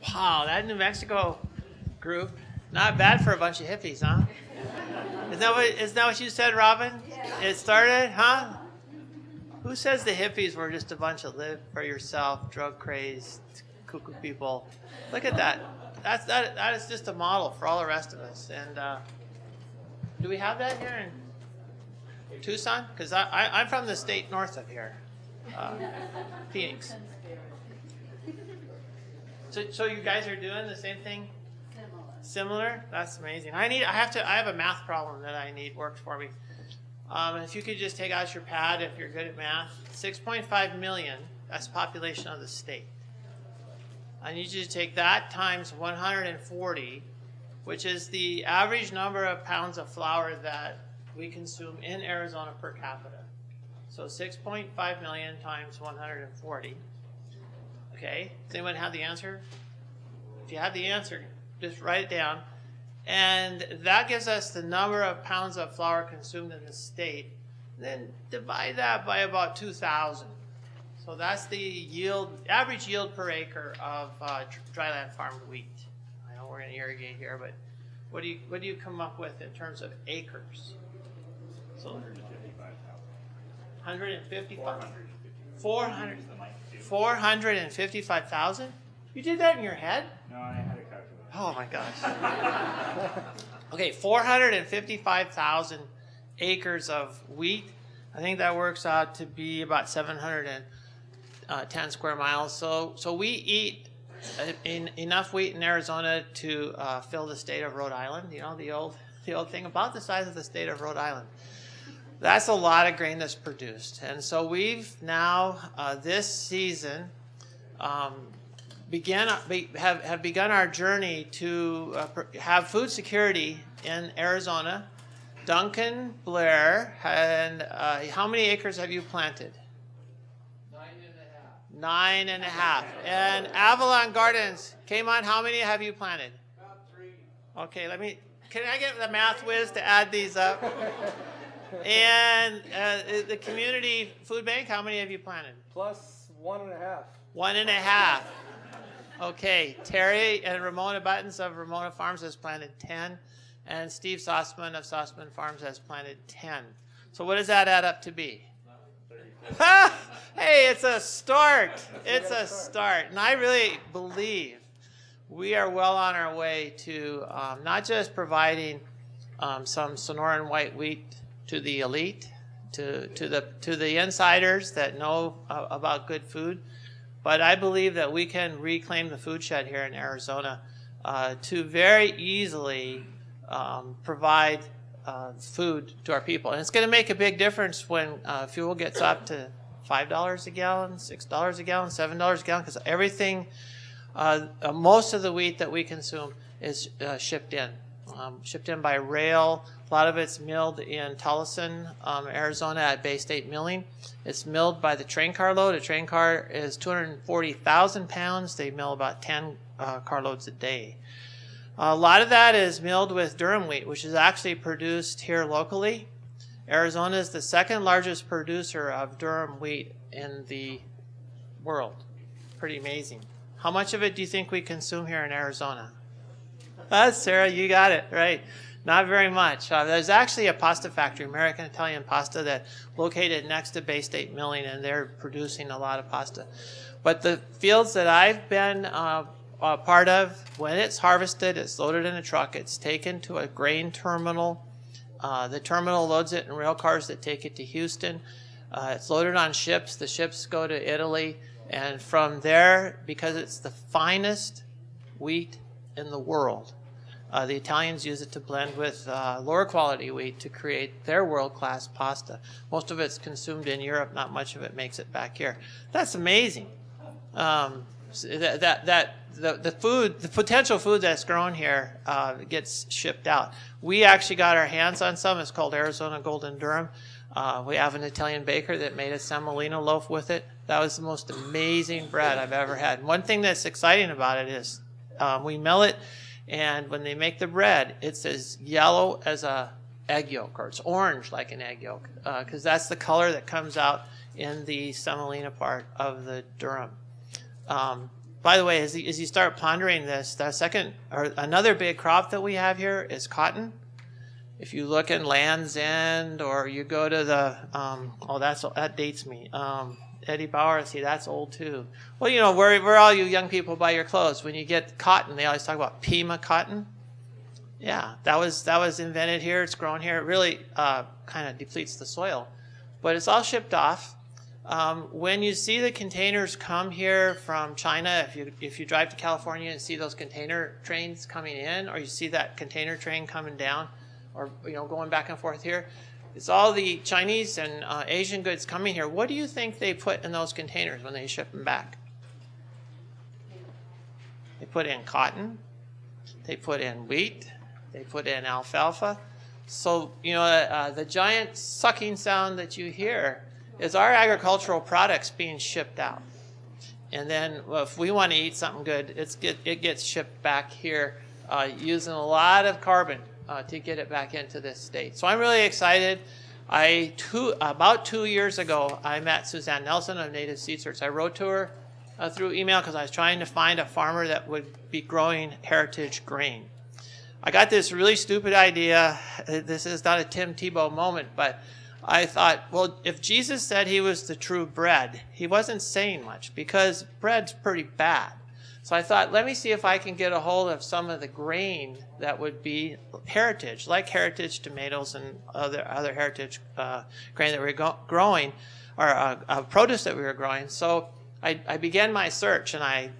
Wow, that New Mexico group, not bad for a bunch of hippies, huh? Isn't that what you said, Robin? Yeah. It started, huh? Who says the hippies were just a bunch of live for yourself, drug crazed, cuckoo people? Look at that. That is just a model for all the rest of us. And do we have that here in Tucson? Because I'm from the state north of here, Phoenix. So you guys are doing the same thing? Similar? That's amazing. I have a math problem that I need worked for me. If you could just take out your pad if you're good at math. 6.5 million, that's the population of the state. I need you to take that times 140, which is the average number of pounds of flour that we consume in Arizona per capita. So 6.5 million times 140. Okay, does anyone have the answer? If you have the answer, just write it down. And that gives us the number of pounds of flour consumed in the state. Then divide that by about 2,000. So that's the yield, average yield per acre of dryland farmed wheat. I know we're going to irrigate here, but what do you come up with in terms of acres? So 455,000? You did that in your head? No, I had a calculator. Oh my gosh. Okay, 455,000 acres of wheat. I think that works out to be about 710 square miles. So we eat enough wheat in Arizona to fill the state of Rhode Island. You know, the old thing about the size of the state of Rhode Island. That's a lot of grain that's produced. And so we've now, this season, have begun our journey to have food security in Arizona. Duncan Blair, and how many acres have you planted? 9.5. 9.5. And Avalon Gardens came on. How many have you planted? About 3. Okay, can I get the math whiz to add these up? And the community food bank, how many have you planted? Plus 1.5. 1.5. Okay, Terry and Ramona Buttons of Ramona Farms has planted 10, and Steve Sossman of Sossman Farms has planted 10. So what does that add up to be? Hey, it's a start. It's a start. And I really believe we are well on our way to not just providing some Sonoran White Wheat to the elite, to the insiders that know about good food, but I believe that we can reclaim the food shed here in Arizona to very easily provide food to our people. And it's going to make a big difference when fuel gets up to $5 a gallon, $6 a gallon, $7 a gallon, because everything, most of the wheat that we consume is shipped in by rail. A lot of it's milled in Tucson, Arizona at Bay State Milling. It's milled by the train car load. A train car is 240,000 pounds. They mill about 10 carloads a day. A lot of that is milled with durum wheat, which is actually produced here locally. Arizona is the second largest producer of durum wheat in the world. Pretty amazing. How much of it do you think we consume here in Arizona? Sarah, you got it, right. Not very much. There's actually a pasta factory, American Italian Pasta, that located next to Bay State Milling, and they're producing a lot of pasta. But the fields that I've been a part of, when it's harvested, it's loaded in a truck, it's taken to a grain terminal. The terminal loads it in rail cars that take it to Houston. It's loaded on ships. The ships go to Italy. And from there, because it's the finest wheat in the world, the Italians use it to blend with lower quality wheat to create their world-class pasta. Most of it's consumed in Europe. Not much of it makes it back here. That's amazing. The potential food that's grown here gets shipped out. We actually got our hands on some. It's called Arizona Golden Durum. We have an Italian baker that made a semolina loaf with it. That was the most amazing bread I've ever had. One thing that's exciting about it is we mill it, and when they make the bread, it's as yellow as a egg yolk, or it's orange like an egg yolk, because that's the color that comes out in the semolina part of the durum. by the way, as you start pondering this, the second or another big crop that we have here is cotton. If you look in Land's End, or you go to the that dates me. Eddie Bauer, see, that's old too. Well, you know, where all you young people buy your clothes? When you get cotton, they always talk about Pima cotton. Yeah, that was invented here. It's grown here. It really kind of depletes the soil, but it's all shipped off. When you see the containers come here from China, if you drive to California and see those container trains coming in, or you see that container train coming down, or going back and forth here, it's all the Chinese and Asian goods coming here. What do you think they put in those containers when they ship them back? They put in cotton. They put in wheat. They put in alfalfa. So, the giant sucking sound that you hear is our agricultural products being shipped out. And then if we want to eat something good, it gets shipped back here using a lot of carbon to get it back into this state. So I'm really excited. About 2 years ago, I met Suzanne Nelson of Native Seed Search. I wrote to her through email because I was trying to find a farmer that would be growing heritage grain. I got this really stupid idea. This is not a Tim Tebow moment, but I thought, well, if Jesus said he was the true bread, he wasn't saying much because bread's pretty bad. So I thought, let me see if I can get a hold of some of the grain that would be heritage, like heritage tomatoes and other heritage grain that we were growing, or produce that we were growing. So I began my search, and I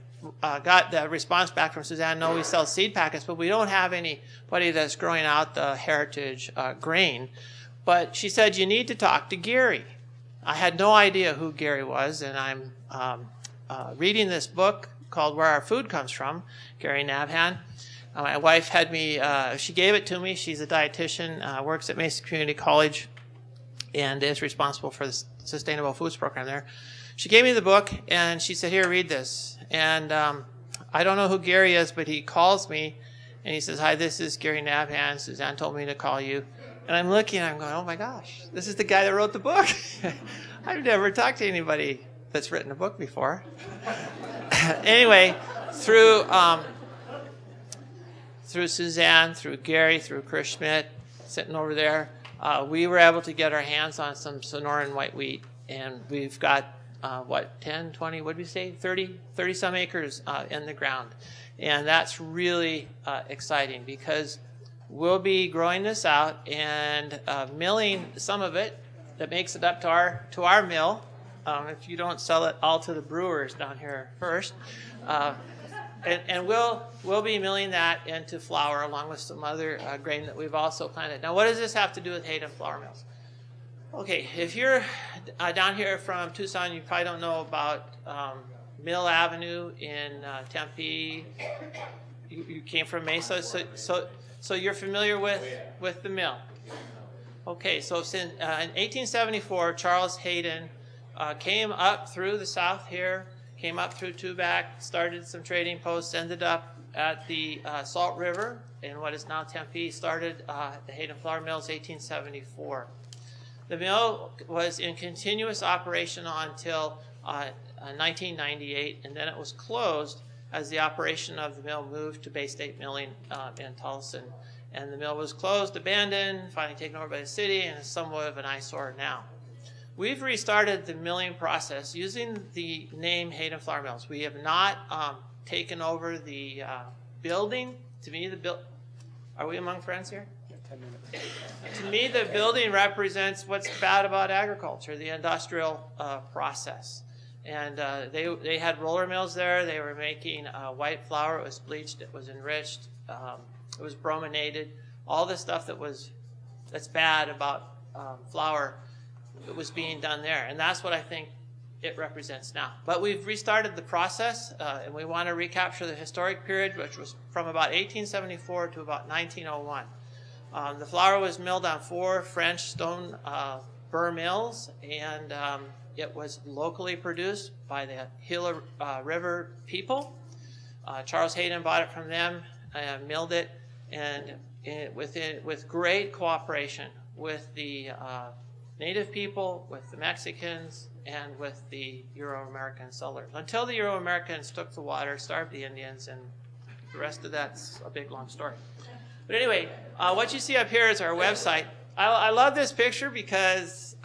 got the response back from Suzanne, no, we sell seed packets, but we don't have anybody that's growing out the heritage grain. But she said, you need to talk to Gary. I had no idea who Gary was, and I'm reading this book called Where Our Food Comes From, Gary Nabhan. My wife had me, she gave it to me. She's a dietitian, works at Mesa Community College, and is responsible for the Sustainable Foods program there. She gave me the book, and she said, here, read this. And I don't know who Gary is, but he calls me, and he says, hi, this is Gary Nabhan. Suzanne told me to call you. And I'm looking, and I'm going, oh my gosh, this is the guy that wrote the book. I've never talked to anybody that's written a book before. Anyway, through Suzanne, through Gary, through Chris Schmidt, sitting over there, we were able to get our hands on some Sonoran White Wheat, and we've got 10, 20, what did we say, 30 some acres in the ground. And that's really exciting because we'll be growing this out and milling some of it that makes it up to our mill. If you don't sell it all to the brewers down here first. And we'll be milling that into flour along with some other grain that we've also planted. Now, what does this have to do with Hayden Flour Mills? Okay, if you're down here from Tucson, you probably don't know about Mill Avenue in Tempe. You came from Mesa, so you're familiar with the mill. Okay, so since, in 1874, Charles Hayden came up through the south here, came up through Tubac, started some trading posts, ended up at the Salt River in what is now Tempe, started the Hayden Flour Mills 1874. The mill was in continuous operation until 1998, and then it was closed as the operation of the mill moved to Bay State Milling in Towson. And the mill was closed, abandoned, finally taken over by the city, and is somewhat of an eyesore now. We've restarted the milling process using the name Hayden Flour Mills. We have not taken over the building. To me, are we among friends here? 10 minutes. To me, the building represents what's bad about agriculture, the industrial process. And they had roller mills there. They were making white flour. It was bleached. It was enriched. It was brominated. All the stuff that's bad about flour, it was being done there. And that's what I think it represents now. But we've restarted the process, and we want to recapture the historic period, which was from about 1874 to about 1901. The flour was milled on 4 French stone burr mills, and it was locally produced by the Gila River people. Charles Hayden bought it from them, milled it, and with great cooperation with the Native people, with the Mexicans, and with the Euro-American settlers. Until the Euro-Americans took the water, starved the Indians, and the rest of that's a big, long story. But anyway, what you see up here is our website. I love this picture because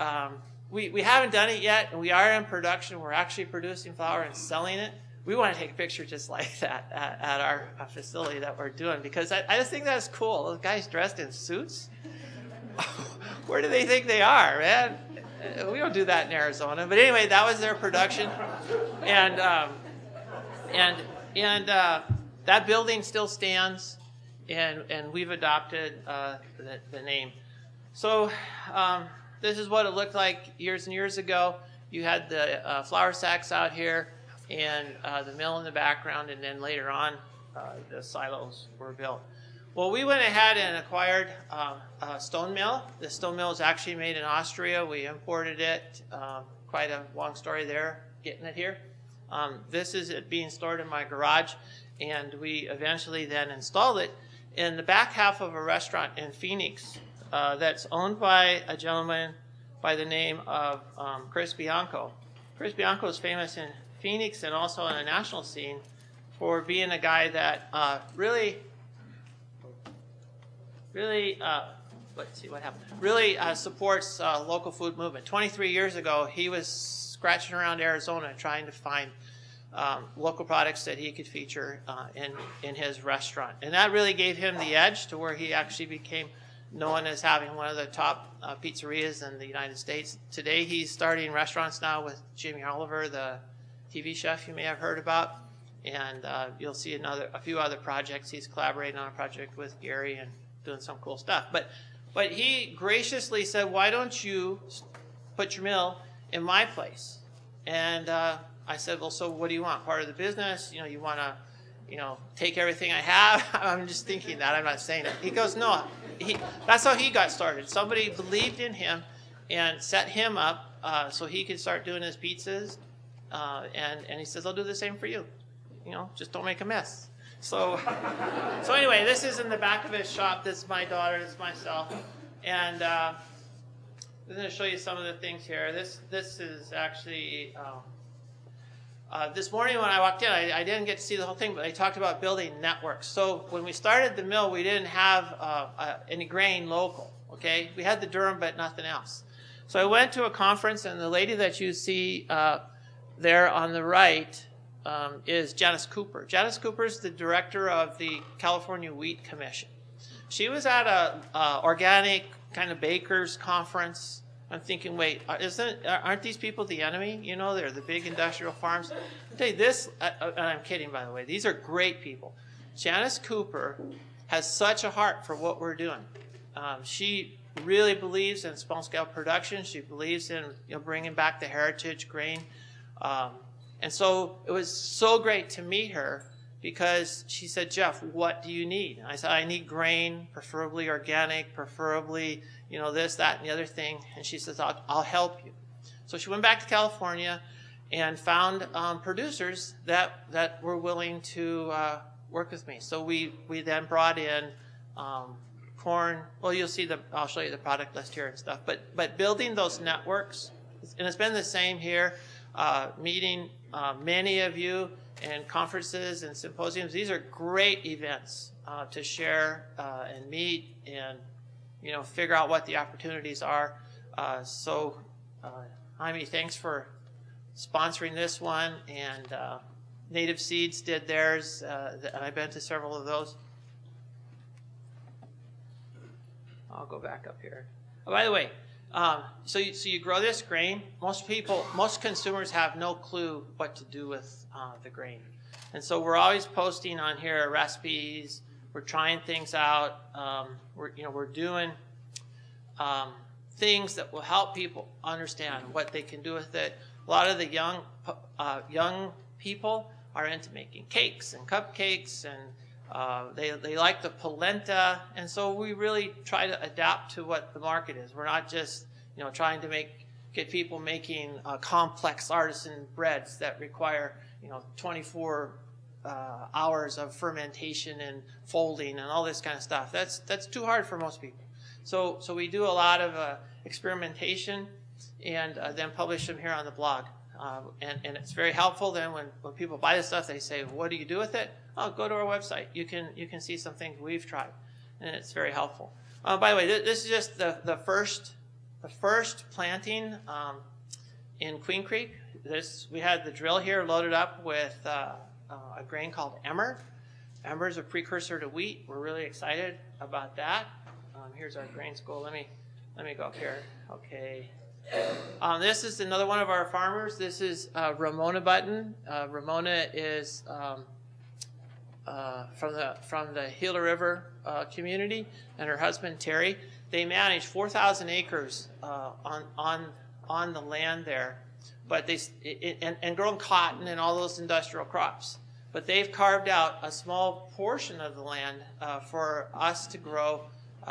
we haven't done it yet, and we are in production. We're actually producing flour and selling it. We want to take a picture just like that at our facility that we're doing, because I just think that's cool. Those guys dressed in suits. Where do they think they are, man? We don't do that in Arizona. But anyway, that was their production, and that building still stands, and we've adopted the name. So this is what it looked like years and years ago. You had the flour sacks out here, and the mill in the background, and then later on the silos were built. Well, we went ahead and acquired a stone mill. The stone mill is actually made in Austria. We imported it. Quite a long story there, getting it here. This is it being stored in my garage, and we eventually then installed it in the back half of a restaurant in Phoenix that's owned by a gentleman by the name of Chris Bianco. Chris Bianco is famous in Phoenix and also on a national scene for being a guy that really let's see what happened. Really supports local food movement. 23 years ago, he was scratching around Arizona trying to find local products that he could feature in his restaurant, and that really gave him the edge to where he actually became known as having one of the top pizzerias in the United States. Today, he's starting restaurants now with Jamie Oliver, the TV chef you may have heard about, and you'll see a few other projects. He's collaborating on a project with Gary and doing some cool stuff. But he graciously said, "Why don't you put your mill in my place?" And I said, "Well, so what do you want? Part of the business? You want to, take everything I have?" I'm just thinking that. I'm not saying it. He goes, "No." That's how he got started. Somebody believed in him and set him up so he could start doing his pizzas. And he says, "I'll do the same for you. Just don't make a mess." So anyway, this is in the back of his shop. This is my daughter. This is myself. And I'm going to show you some of the things here. This is actually this morning when I walked in, I didn't get to see the whole thing, but they talked about building networks. So when we started the mill, we didn't have any grain local. Okay, we had the durum, but nothing else. So I went to a conference, and the lady that you see there on the right is Janice Cooper. Janice Cooper is the director of the California Wheat Commission. She was at a organic kind of bakers conference. I'm thinking, wait, aren't these people the enemy? They're the big industrial farms. I'll tell you this, and I'm kidding, by the way. These are great people. Janice Cooper has such a heart for what we're doing. She really believes in small-scale production. She believes in bringing back the heritage grain. And so it was so great to meet her because she said, "Jeff, what do you need?" And I said, "I need grain, preferably organic, preferably, this, that, and the other thing." And she says, I'll help you. So she went back to California and found producers that were willing to work with me. So we then brought in corn. Well, you'll see I'll show you the product list here and stuff. But building those networks, and it's been the same here. Meeting many of you in conferences and symposiums. These are great events to share and meet and figure out what the opportunities are. So Jaime, thanks for sponsoring this one, and Native Seeds did theirs, and I've been to several of those. I'll go back up here. Oh, by the way, so you grow this grain. Most consumers have no clue what to do with the grain, and so we're always posting on here recipes. We're trying things out. We're doing things that will help people understand what they can do with it. A lot of the young people are into making cakes and cupcakes, and they like the polenta, and so we really try to adapt to what the market is. We're not just trying to get people making complex artisan breads that require 24 hours of fermentation and folding and all this kind of stuff. That's too hard for most people. So we do a lot of experimentation, and then publish them here on the blog. And it's very helpful. Then when people buy this stuff, they say, "What do you do with it?" Oh, go to our website. You can see some things we've tried, and it's very helpful. By the way, this is just the first planting in Queen Creek. We had the drill here loaded up with a grain called emmer. Emmer is a precursor to wheat. We're really excited about that. Here's our grain school. Let me go up here. Okay. This is another one of our farmers. This is Ramona Button. Ramona is from the Gila River community, and her husband Terry. They manage 4,000 acres on the land there, but and growing cotton and all those industrial crops. But they've carved out a small portion of the land for us to grow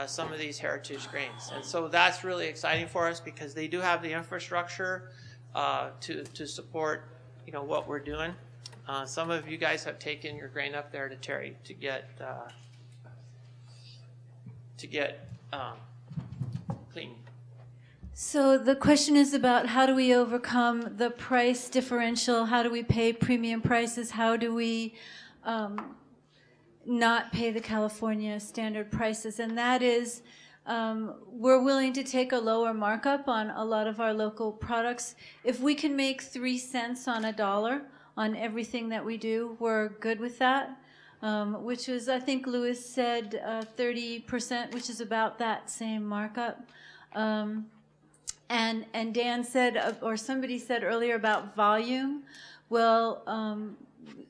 some of these heritage grains. And so that's really exciting for us because they do have the infrastructure to support, what we're doing. Some of you guys have taken your grain up there to Terry to get clean. So the question is about how do we overcome the price differential? How do we pay premium prices? How do we not pay the California standard prices? And that is, we're willing to take a lower markup on a lot of our local products. If we can make 3 cents on a dollar on everything that we do, we're good with that. Which was, I think Louis said, 30%, which is about that same markup. And Dan said, or somebody said earlier about volume. Well,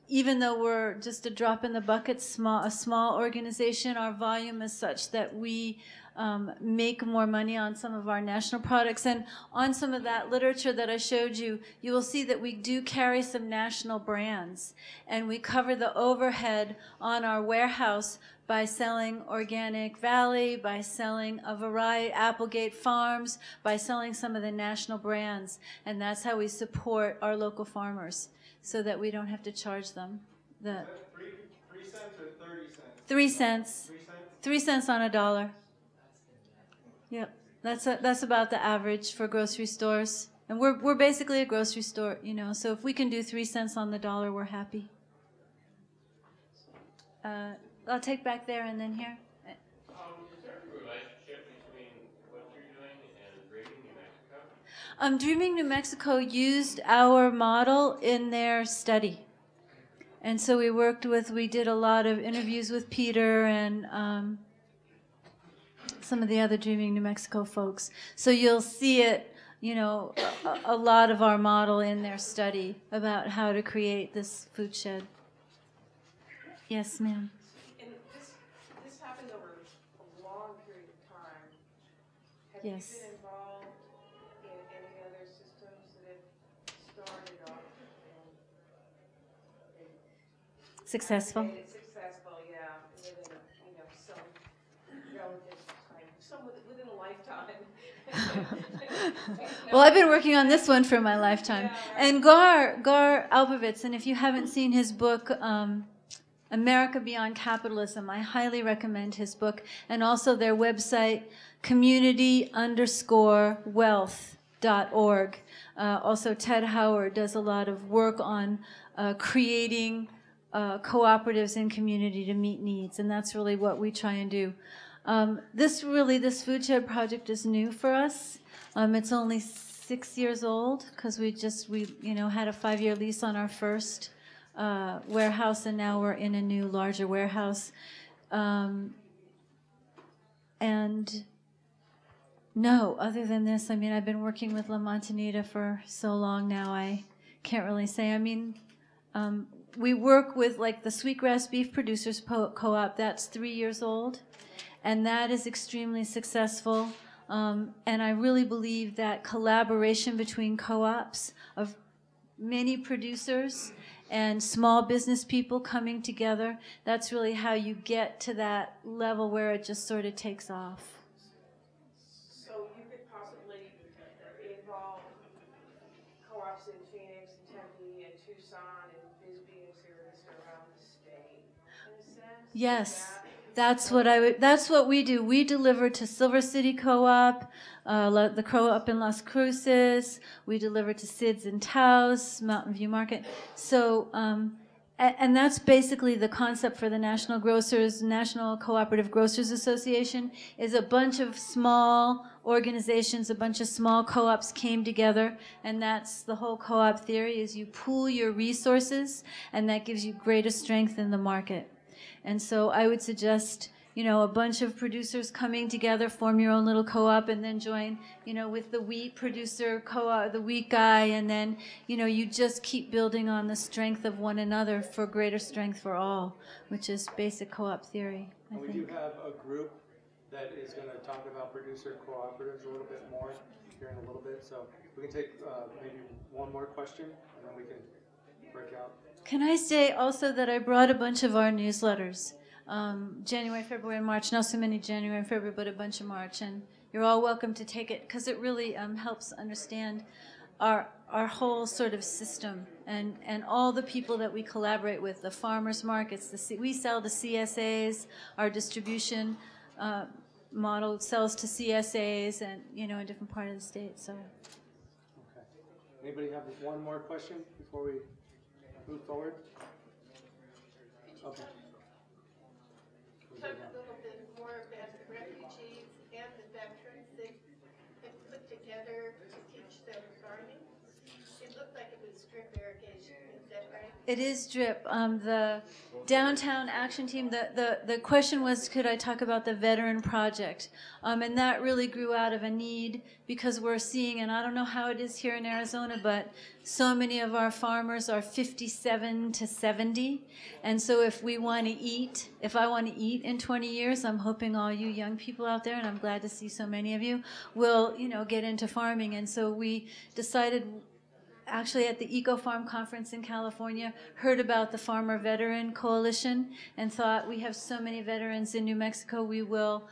even though we're just a drop in the bucket, a small organization, our volume is such that we make more money on some of our national products. And on some of that literature that I showed you, you will see that we do carry some national brands. And we cover the overhead on our warehouse by selling Organic Valley, by selling a variety, Applegate Farms, by selling some of the national brands. And that's how we support our local farmers, so that we don't have to charge them. Is that 3 cents or 30 cents? 3 cents. 3 cents? 3 cents on a dollar. Yep, that's about the average for grocery stores. And we're basically a grocery store, so if we can do 3 cents on the dollar, we're happy. I'll take back there and then here. Is there a relationship between what you're doing and Dreaming New Mexico? Dreaming New Mexico used our model in their study. And so we did a lot of interviews with Peter and some of the other Dreaming New Mexico folks. So you'll see it, a lot of our model in their study about how to create this food shed. Yes, ma'am. And this happened over a long period of time. Have Yes. you been involved in any other systems that have started off and Successful. made it successful? Yeah, within some relative time, some within a lifetime. Well, I've been working on this one for my lifetime. Yeah. And Gar Alpovitz, and if you haven't seen his book, America Beyond Capitalism, I highly recommend his book, and also their website, community_wealth.org. Also, Ted Howard does a lot of work on creating cooperatives in community to meet needs, and that's really what we try and do. This food shed project is new for us. It's only 6 years old because we had a 5-year lease on our first warehouse, and now we're in a new, larger warehouse. And no, other than this, I've been working with La Montanita for so long now, I can't really say. We work with the Sweetgrass Beef Producers Co-op. That's 3 years old, and that is extremely successful. And I really believe that collaboration between co-ops of many producers and small business people coming together, that's really how you get to that level where it just sort of takes off. So you could possibly involve co-ops in Phoenix and Tempe and Tucson and Bisbee and Syracuse around the state, in a sense? Yes. That's what we do. We deliver to Silver City Co-op, the Co-op in Las Cruces. We deliver to Sid's in Taos, Mountain View Market. So, and that's basically the concept for the National Cooperative Grocers Association, is a bunch of small organizations, a bunch of small co-ops came together, and that's the whole co-op theory, is you pool your resources, and that gives you greater strength in the market. And so I would suggest, a bunch of producers coming together, form your own little co-op, and then join, with the wheat producer co-op, the wheat guy, and then, you just keep building on the strength of one another for greater strength for all, which is basic co-op theory, I think. We do have a group that is going to talk about producer cooperatives a little bit more here in a little bit, so we can take maybe one more question, and then we can break out. Can I say also that I brought a bunch of our newsletters, January, February, and March, not so many January and February, but a bunch of March, and you're all welcome to take it, because it really helps understand our whole sort of system, and all the people that we collaborate with, the farmers markets, we sell to CSAs, our distribution model sells to CSAs, and, in different part of the state, so. Okay. Anybody have one more question before we move forward? Okay. Talk a little bit more about the refugees and the veterans that have put together to teach them farming. It looked like it was drip irrigation, is that right? It is drip. The downtown action team, the question was, could I talk about the veteran project? And that really grew out of a need, because we're seeing, and I don't know how it is here in Arizona, but so many of our farmers are 57 to 70. And so if I want to eat in 20 years, I'm hoping all you young people out there, and I'm glad to see so many of you, will, get into farming. And so we decided, actually at the Eco Farm Conference in California, heard about the Farmer Veteran Coalition and thought, we have so many veterans in New Mexico, we will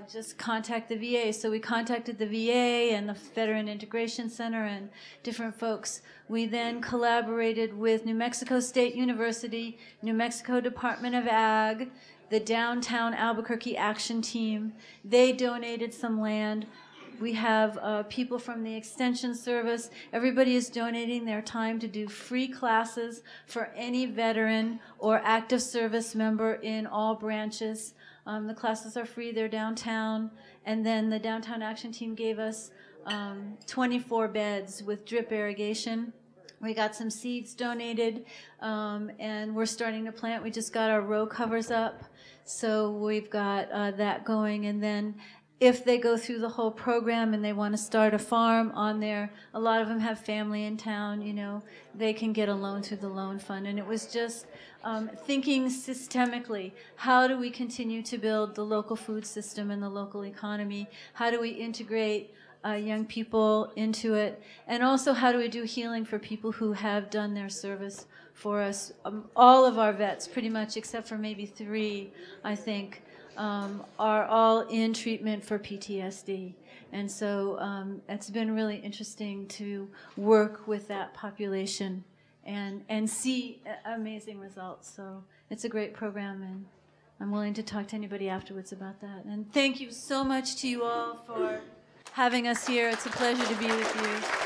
just contact the VA. So we contacted the VA and the Veteran Integration Center and different folks. We then collaborated with New Mexico State University, New Mexico Department of Ag, the Downtown Albuquerque Action Team. They donated some land. We have people from the Extension Service. Everybody is donating their time to do free classes for any veteran or active service member in all branches. The classes are free. They're downtown. And then the Downtown Action Team gave us 24 beds with drip irrigation. We got some seeds donated, and we're starting to plant. We just got our row covers up. So we've got that going. And then if they go through the whole program and they want to start a farm on there, a lot of them have family in town, they can get a loan through the loan fund. And it was just thinking systemically, how do we continue to build the local food system and the local economy? How do we integrate young people into it? And also, how do we do healing for people who have done their service for us? All of our vets, pretty much, except for maybe 3, I think, are all in treatment for PTSD. And so it's been really interesting to work with that population and see amazing results. So it's a great program, and I'm willing to talk to anybody afterwards about that. And thank you so much to you all for having us here. It's a pleasure to be with you.